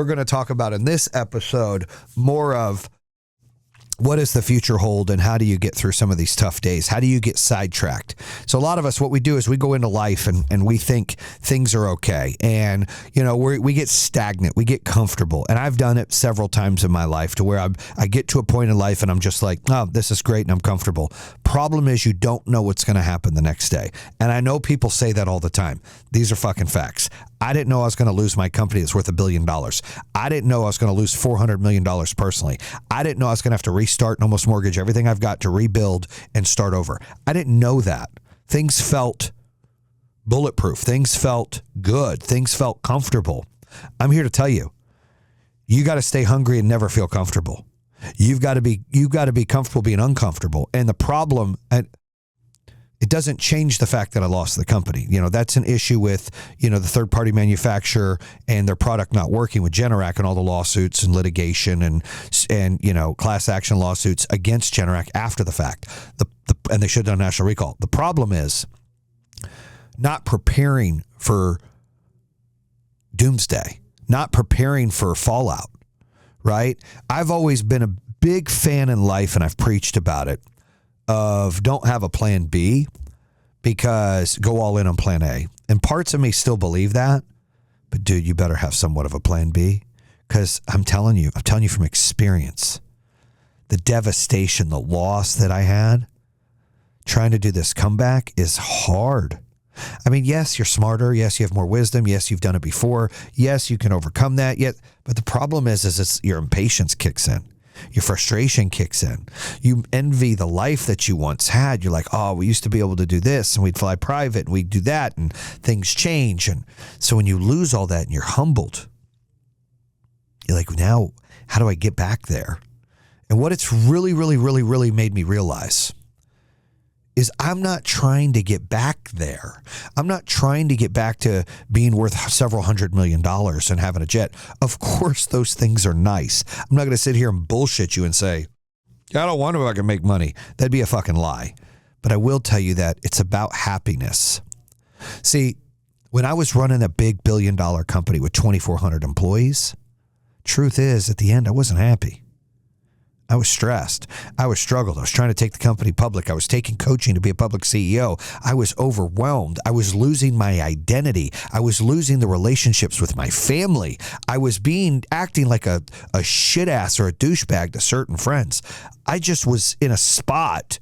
we're going to talk about in this episode more of what does the future hold and how do you get through some of these tough days? How do you get sidetracked? So a lot of us, what we do is we go into life and we think things are okay. And, we get stagnant. We get comfortable. And I've done it several times in my life to where I get to a point in life and I'm just like, oh, this is great and I'm comfortable. Problem is you don't know what's going to happen the next day. And I know people say that all the time. These are fucking facts. I didn't know I was going to lose my company that's worth $1 billion. I didn't know I was going to lose $400 million personally. I didn't know I was going to have to restart and almost mortgage everything I've got to rebuild and start over. I didn't know that. Things felt bulletproof. Things felt good. Things felt comfortable. I'm here to tell you, you got to stay hungry and never feel comfortable. You've got to be comfortable being uncomfortable. And the problem, it doesn't change the fact that I lost the company. That's an issue with, the third-party manufacturer and their product not working with Generac and all the lawsuits and litigation and class action lawsuits against Generac after the fact. And they should have done a national recall. The problem is not preparing for doomsday, not preparing for fallout, right? I've always been a big fan in life, and I've preached about it, of don't have a plan B because go all in on plan A. And parts of me still believe that, but dude, you better have somewhat of a plan B because I'm telling you from experience, the devastation, the loss that I had trying to do this comeback is hard. I mean, yes, you're smarter. Yes, you have more wisdom. Yes, you've done it before. Yes, you can overcome that. Yet, but the problem is it's your impatience kicks in. Your frustration kicks in. You envy the life that you once had. You're like, oh, we used to be able to do this and we'd fly private and we'd do that and things change. And so when you lose all that and you're humbled, you're like, now, how do I get back there? And what it's really, really, really, really made me realize is I'm not trying to get back there. I'm not trying to get back to being worth several $100 million and having a jet. Of course, those things are nice. I'm not going to sit here and bullshit you and say, I don't wonder if I can make money. That'd be a fucking lie. But I will tell you that it's about happiness. See, when I was running a big $1 billion company with 2,400 employees, truth is, at the end, I wasn't happy. I was stressed. I was struggled. I was trying to take the company public. I was taking coaching to be a public CEO. I was overwhelmed. I was losing my identity. I was losing the relationships with my family. I was acting like a shit ass or a douchebag to certain friends. I just was in a spot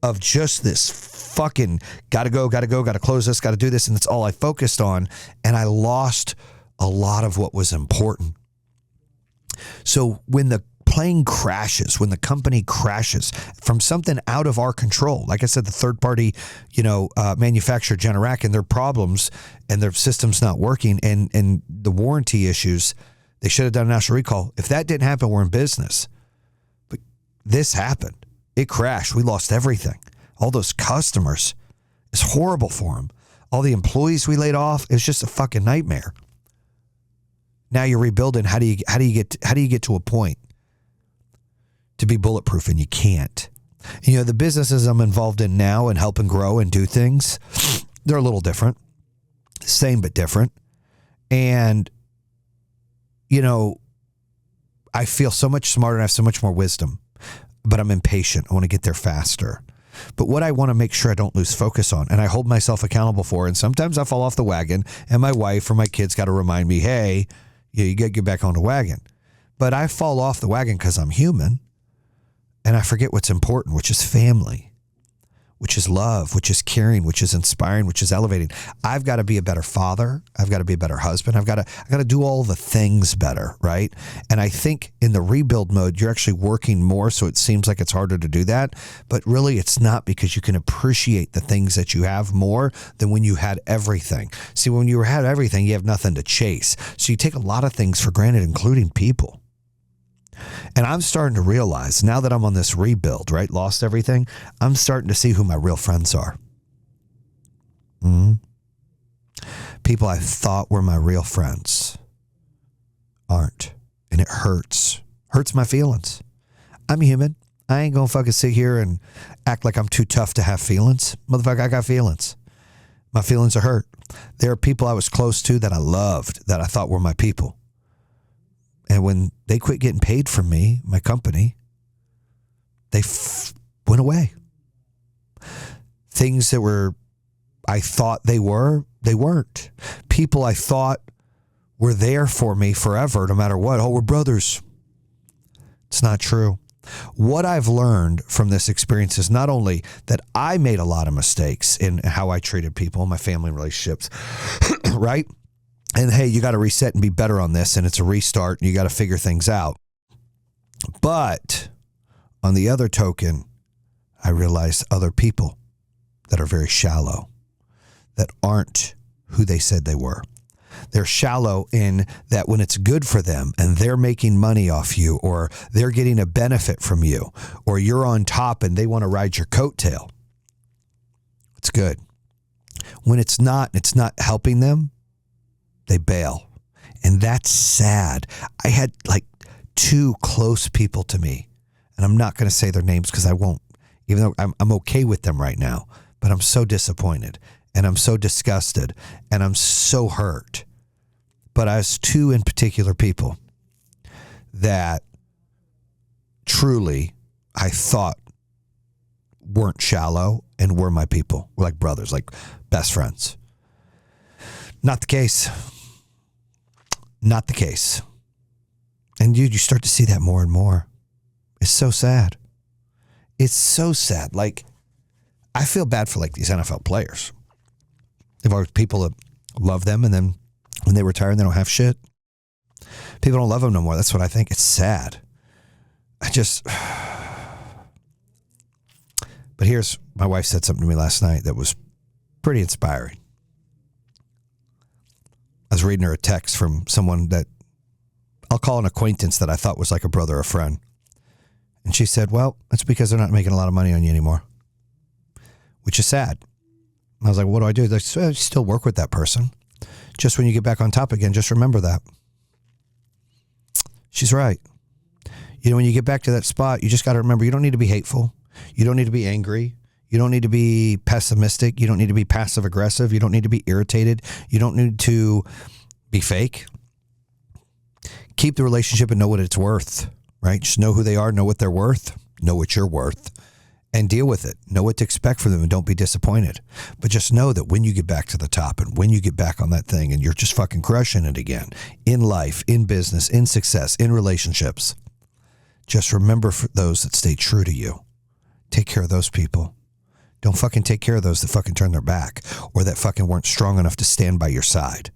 of just this fucking gotta go, gotta close this, gotta do this. And that's all I focused on. And I lost a lot of what was important. So when the plane crashes, when the company crashes from something out of our control, like I said, the third party, manufacturer Generac and their problems and their systems not working and the warranty issues, they should have done a national recall. If that didn't happen, we're in business. But this happened. It crashed. We lost everything. All those customers, it's horrible for them. All the employees we laid off, it was just a fucking nightmare. Now you're rebuilding. How do you get to a point to be bulletproof, and you can't. The businesses I'm involved in now and helping grow and do things, they're a little different. Same but different. And, I feel so much smarter and I have so much more wisdom, but I'm impatient. I want to get there faster. But what I want to make sure I don't lose focus on, and I hold myself accountable for, and sometimes I fall off the wagon, and my wife or my kids got to remind me, hey, you got to get back on the wagon. But I fall off the wagon because I'm human. And I forget what's important, which is family, which is love, which is caring, which is inspiring, which is elevating. I've got to be a better father. I've got to be a better husband. I got to do all the things better, right? And I think in the rebuild mode, you're actually working more, so it seems like it's harder to do that. But really, it's not, because you can appreciate the things that you have more than when you had everything. See, when you had everything, you have nothing to chase. So you take a lot of things for granted, including people. And I'm starting to realize, now that I'm on this rebuild, right, lost everything, I'm starting to see who my real friends are. People I thought were my real friends aren't. And it hurts. Hurts my feelings. I'm human. I ain't going to fucking sit here and act like I'm too tough to have feelings. Motherfucker, I got feelings. My feelings are hurt. There are people I was close to that I loved, that I thought were my people. And when they quit getting paid from me, my company, they went away. Things that I thought they weren't. People I thought were there for me forever, no matter what. Oh, we're brothers. It's not true. What I've learned from this experience is not only that I made a lot of mistakes in how I treated people, my family relationships, right? And hey, you got to reset and be better on this, and it's a restart, and you got to figure things out. But on the other token, I realized other people that are very shallow, that aren't who they said they were. They're shallow in that when it's good for them and they're making money off you, or they're getting a benefit from you, or you're on top and they want to ride your coattail, it's good. When it's not helping them, they bail. And that's sad. I had like 2 close people to me, and I'm not going to say their names because I won't, even though I'm okay with them right now, but I'm so disappointed. And I'm so disgusted, and I'm so hurt. But I was 2 in particular people that truly I thought weren't shallow and were my people, were like brothers, like best friends. Not the case. Not the case. And you start to see that more and more. It's so sad. It's so sad. Like, I feel bad for like these NFL players. There are people that love them, and then when they retire, they don't have shit. People don't love them no more. That's what I think. It's sad. But my wife said something to me last night that was pretty inspiring. I was reading her a text from someone that I'll call an acquaintance that I thought was like a brother or a friend. And she said, well, that's because they're not making a lot of money on you anymore, which is sad. I was like, what do I do? They said, I still work with that person. Just when you get back on top again, just remember that. She's right. You know, when you get back to that spot, you just got to remember, you don't need to be hateful. You don't need to be angry. You don't need to be pessimistic. You don't need to be passive aggressive. You don't need to be irritated. You don't need to be fake. Keep the relationship and know what it's worth, right? Just know who they are, know what they're worth, know what you're worth. And deal with it. Know what to expect from them, and don't be disappointed. But just know that when you get back to the top, and when you get back on that thing and you're just fucking crushing it again, in life, in business, in success, in relationships, just remember for those that stay true to you. Take care of those people. Don't fucking take care of those that fucking turn their back, or that fucking weren't strong enough to stand by your side.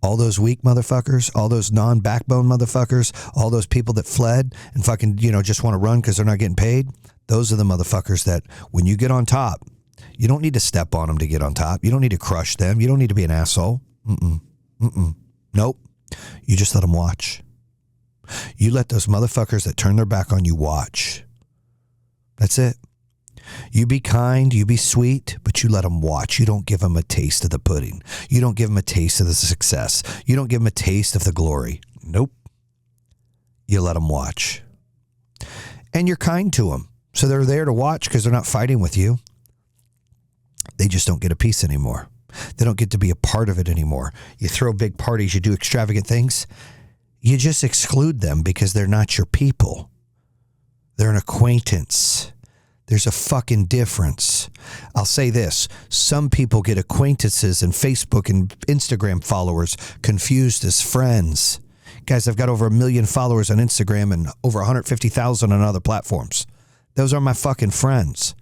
All those weak motherfuckers, all those non-backbone motherfuckers, all those people that fled and fucking, just want to run because they're not getting paid. Those are the motherfuckers that when you get on top, you don't need to step on them to get on top. You don't need to crush them. You don't need to be an asshole. Nope. You just let them watch. You let those motherfuckers that turn their back on you watch. That's it. You be kind, you be sweet, but you let them watch. You don't give them a taste of the pudding. You don't give them a taste of the success. You don't give them a taste of the glory. Nope. You let them watch. And you're kind to them. So they're there to watch because they're not fighting with you. They just don't get a piece anymore. They don't get to be a part of it anymore. You throw big parties, you do extravagant things. You just exclude them because they're not your people. They're an acquaintance. There's a fucking difference. I'll say this. Some people get acquaintances and Facebook and Instagram followers confused as friends. Guys, I've got over 1 million followers on Instagram and over 150,000 on other platforms. Those are my fucking friends.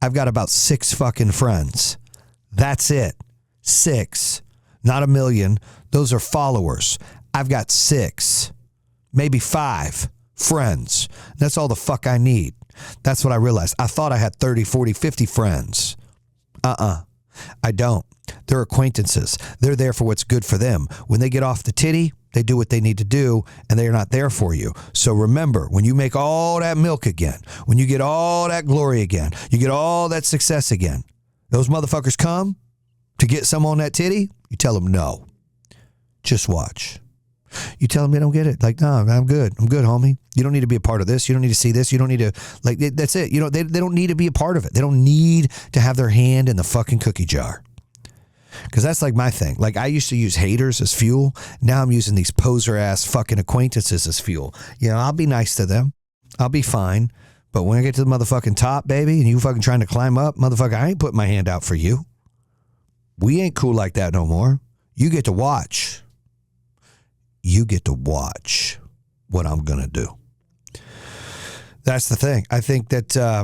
I've got about 6 fucking friends. That's it. 6. Not 1 million. Those are followers. I've got 6, maybe 5 friends. That's all the fuck I need. That's what I realized. I thought I had 30, 40, 50 friends. I don't. They're acquaintances. They're there for what's good for them. When they get off the titty, they do what they need to do, and they're not there for you. So remember, when you make all that milk again, when you get all that glory again, you get all that success again, those motherfuckers come to get some on that titty, you tell them no. Just watch. You tell them they don't get it. Like, no, I'm good. I'm good, homie. You don't need to be a part of this. You don't need to see this. You don't need to, like, that's it. They don't need to be a part of it. They don't need to have their hand in the fucking cookie jar. Because that's like my thing. Like I used to use haters as fuel. Now I'm using these poser ass fucking acquaintances as fuel. You know, I'll be nice to them. I'll be fine. But when I get to the motherfucking top, baby, and you fucking trying to climb up, motherfucker, I ain't putting my hand out for you. We ain't cool like that no more. You get to watch. You get to watch what I'm going to do. That's the thing. I think that, I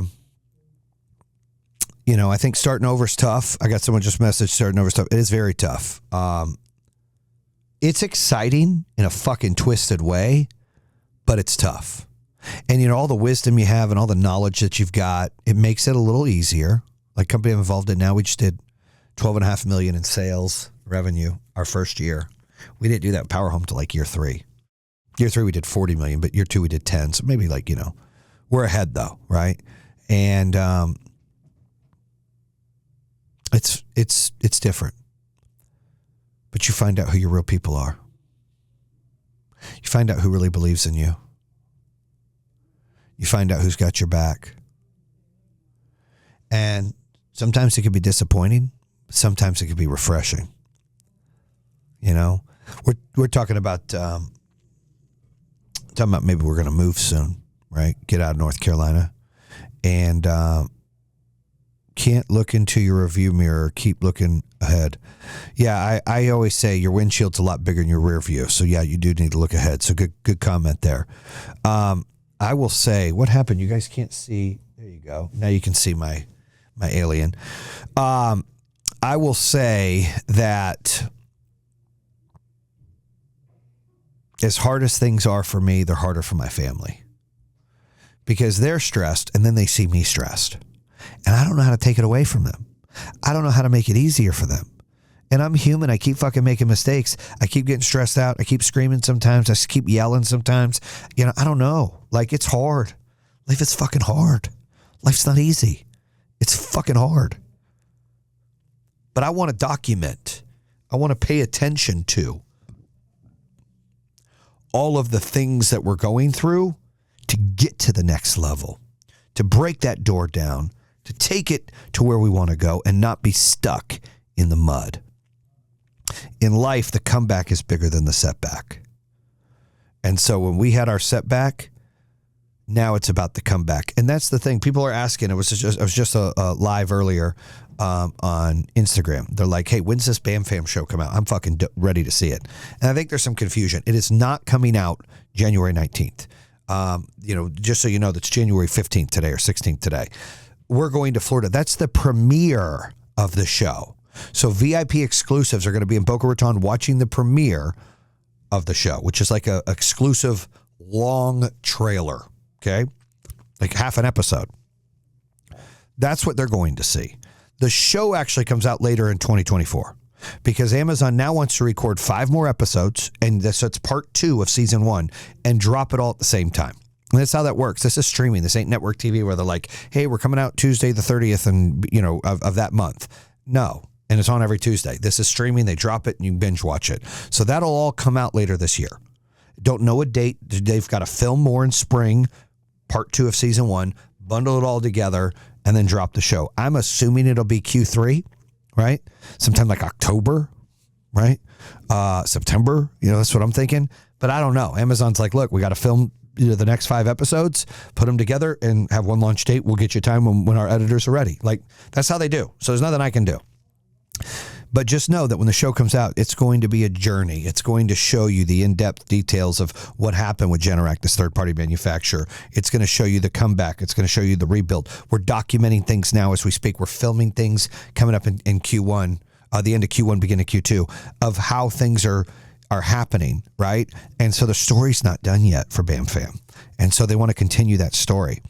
think starting over is tough. I got someone just messaged starting over is tough. It is very tough. It's exciting in a fucking twisted way, but it's tough. And, all the wisdom you have and all the knowledge that you've got, it makes it a little easier. Like company I'm involved in now, we just did $12.5 million in sales revenue our first year. We didn't do that Power Home till like year 3. Year 3, we did 40 million, but year 2, we did 10. So maybe like, we're ahead though. Right. And, it's different, but you find out who your real people are. You find out who really believes in you. You find out who's got your back. And sometimes it can be disappointing. Sometimes it can be refreshing. We're talking about maybe we're going to move soon, right? Get out of North Carolina, and can't look into your review mirror. Keep looking ahead. Yeah, I always say your windshield's a lot bigger than your rear view. So yeah, you do need to look ahead. So good comment there. I will say, what happened? You guys can't see. There you go. Now you can see my alien. I will say that as hard as things are for me, they're harder for my family because they're stressed and then they see me stressed. And I don't know how to take it away from them. I don't know how to make it easier for them. And I'm human. I keep fucking making mistakes. I keep getting stressed out. I keep screaming sometimes. I keep yelling sometimes. I don't know. Like, it's hard. Life is fucking hard. Life's not easy. It's fucking hard. But I want to document. I want to pay attention to all of the things that we're going through to get to the next level, to break that door down, to take it to where we want to go and not be stuck in the mud. In life, the comeback is bigger than the setback. And so when we had our setback, now it's about the comeback. And that's the thing. People are asking. I was just a live earlier on Instagram. They're like, hey, when's this Bam Fam show come out? I'm fucking ready to see it. And I think there's some confusion. It is not coming out January 19th. Just so you know, that's January 15th today or 16th today. We're going to Florida. That's the premiere of the show. So VIP exclusives are going to be in Boca Raton watching the premiere of the show, which is like a exclusive long trailer. Okay. Like half an episode. That's what they're going to see. The show actually comes out later in 2024 because Amazon now wants to record 5 more episodes. And so it's part 2 of season 1 and drop it all at the same time. And that's how that works. This is streaming. This ain't network TV where they're like, hey, we're coming out Tuesday the 30th and of that month. No. And it's on every Tuesday. This is streaming. They drop it and you binge watch it. So that'll all come out later this year. Don't know a date. They've got to film more in spring, part 2 of season 1, bundle it all together, and then drop the show. I'm assuming it'll be Q3, right? Sometime like October, right? September, that's what I'm thinking. But I don't know. Amazon's like, look, we got to film the next 5 episodes, put them together, and have one launch date. We'll get you time when our editors are ready. Like, that's how they do. So there's nothing I can do. But just know that when the show comes out, it's going to be a journey. It's going to show you the in-depth details of what happened with Generac, this third-party manufacturer. It's going to show you the comeback. It's going to show you the rebuild. We're documenting things now as we speak. We're filming things coming up in Q1, the end of Q1, beginning of Q2, of how things are happening, right? And so the story's not done yet for Bam Fam. And so they want to continue that story.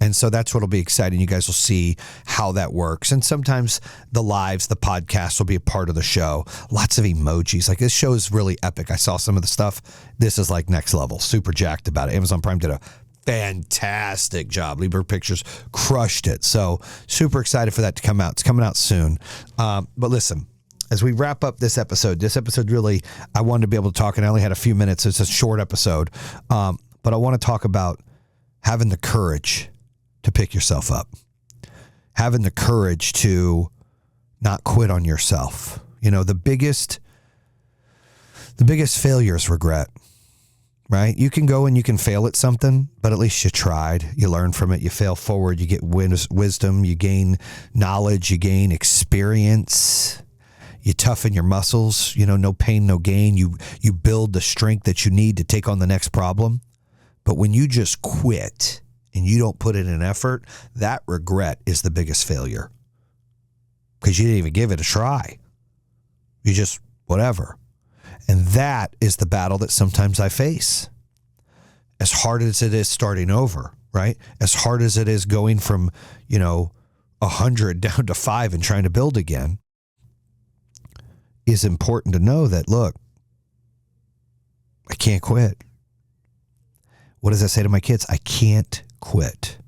And so that's what'll be exciting. You guys will see how that works. And sometimes the lives, the podcast will be a part of the show. Lots of emojis. Like, this show is really epic. I saw some of the stuff. This is like next level. Super jacked about it. Amazon Prime did a fantastic job. Libra Pictures crushed it. So super excited for that to come out. It's coming out soon. But listen, as we wrap up this episode really, I wanted to be able to talk, and I only had a few minutes. It's a short episode. But I want to talk about having the courage to pick yourself up, having the courage to not quit on yourself. The biggest failure is regret, right? You can go and you can fail at something, but at least you tried. You learn from it. You fail forward. You get wisdom. You gain knowledge. You gain experience. You toughen your muscles. No pain, no gain. You build the strength that you need to take on the next problem. But when you just quit and you don't put in an effort, that regret is the biggest failure. Because you didn't even give it a try. You just, whatever. And that is the battle that sometimes I face. As hard as it is starting over, right? As hard as it is going from, 100 down to 5 and trying to build again, is important to know that, look, I can't quit. What does I say to my kids? I can't quit.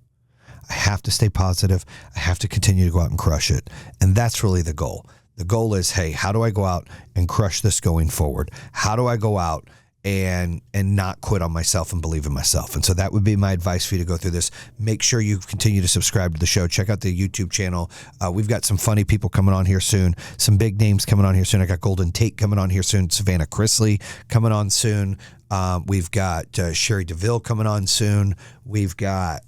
I have to stay positive. I have to continue to go out and crush it. And that's really the goal. The goal is, hey, how do I go out and crush this going forward? How do I go out and not quit on myself and believe in myself? And so that would be my advice for you to go through this. Make sure you continue to subscribe to the show. Check out the YouTube channel. We've got some funny people coming on here soon. Some big names coming on here soon. I got Golden Tate coming on here soon. Savannah Chrisley coming on soon. We've got Sherry DeVille coming on soon. We've got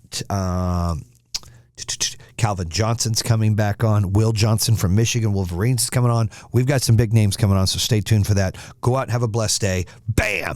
Calvin Johnson's coming back on. Will Johnson from Michigan Wolverines is coming on. We've got some big names coming on, so stay tuned for that. Go out and have a blessed day. Bam!